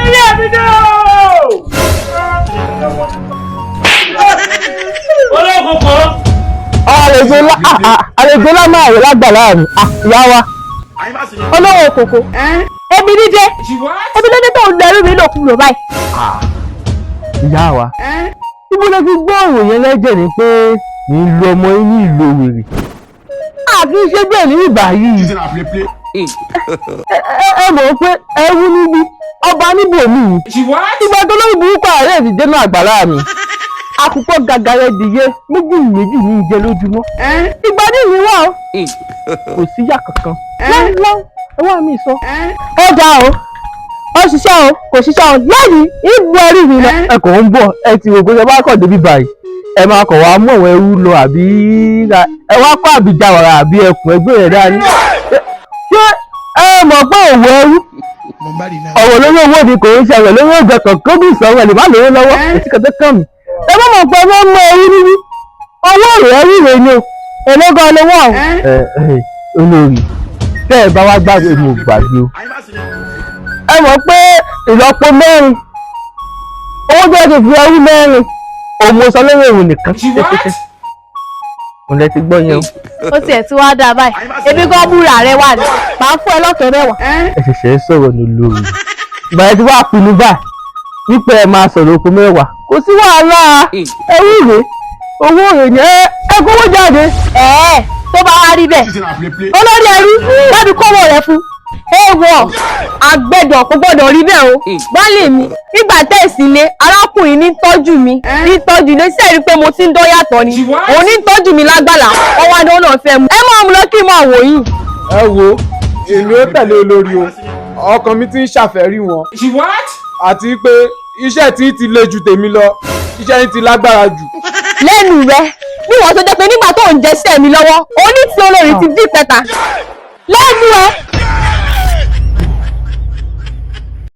Ilé mi dé o. Olókùnkùn. Àlejò lá máa rẹ̀ lágbàlá mi. Ìyá wa. Olówó kòkó. Ebi dídé. Ebi dídé tó ń lẹ́rú mi lòkulò báyìí. Ìyá wa. Ibo lẹ fi gbọ́ ọ̀rọ̀ yẹn lẹ́jẹ̀ ni pé mi ń lo ọmọ yín ní ìlú wèrè. Àfi ṣé bẹ́ẹ̀ ní ìgbà yìí. Ẹ mọ̀ pé ẹrú níbi ọba níbo mi. Ìgbà tó lórí burúkú ààrẹ ti dénú àgbàlá mi. Àkùkọ gàgàrà ẹdìyẹ méjì ní ìjẹ lójúmọ́. Ìgbà ní ìwà o. Kò síyà kankan. Lọ́wọ́ ẹwà mi sọ. Ó dá o. Ó ṣiṣẹ́ o, kò ṣiṣẹ́ o. Lẹ́yìn ìbú ẹrú mi lọ. Ẹ kò ń bọ̀, ẹ ti wò pé ẹ bá kọ̀ débi báyìí. Ẹ máa kọ̀ wá mú àwọn ẹrú lọ àbí ẹ wá kọ́ àbíjà wàrà àbí ẹkùn ẹgbẹ́ rẹ̀ dání. Ṣé ẹ mọ̀ pé òwò ẹrú? Ọ̀rọ̀ lórí owó ni kò ń ṣe ọ̀rọ̀ lórí ọjà kankan bí ìsọ̀rọ̀ ẹ̀ lè má lówó lọ́wọ́ ètí kẹtẹ kàn mí. Ẹ bá mọ̀ pé wọ́n mọ ẹrú níbí. Owó rẹ̀ ẹrú rẹ̀ ni o. Ẹlẹ́gàn olówó ọ̀hún. Olórí, tẹ́ ẹ bá wá gbàgbé mo gbàgbé o. Ẹ mọ̀ pé ìlọ́po mẹ́rin owó tó ti fi ẹrú mẹ́rin òun sọ lórí òun nìkan. Òun lẹ ti gbọ́ yẹn o. Ó tiẹ̀ tí wàá dáa báyìí. Ebi gan búra rẹ wà ní. Màá fún ẹ lọ́kẹ́ mẹ́wàá. Ẹ ṣẹ̀ṣẹ̀ sọ̀rọ̀ ní olórí. Ìgbà yẹn ti wá pinnu báyìí wípé ẹ máa sọ̀rọ̀ oko mẹ́wàá. Kò sí wàhálà ẹrú rèé owó rèé ni ẹ kówó jáde. Tó bá wá rí bẹ́ẹ̀. Olórí ẹrú láti kówó rẹ fún. Èèwọ̀ àgbẹ̀dọ̀ kò gbọ́dọ̀ rí bẹ́ẹ̀ o. Bọ́ọ̀lì mi nígbà tẹ̀sí ilé arákùnrin ní tọ́jú mi ní tọ́jú ilé sí ẹ̀rí pé mo ti ń dán yàtọ̀ ni. Òun ní tọ́jú mi lágbàlá ọwọ́ adé náà fẹ́ mu. Ẹ máa mú lọ kí n máa wò yìí. Ẹ wo èmi ó tẹ̀lé olórí o ọkàn mi ti ń ṣàfẹ́rí wọn àti pé iṣẹ́ tí ti le ju tèmi lọ iṣẹ́ yín ti lágbára jù. Lẹ́nu rẹ níwọ̀n tó jẹ́ pé nígbà tó ń jẹ sí ẹ̀mí lọ́wọ́ oní tí olórí ti dín pẹ́ta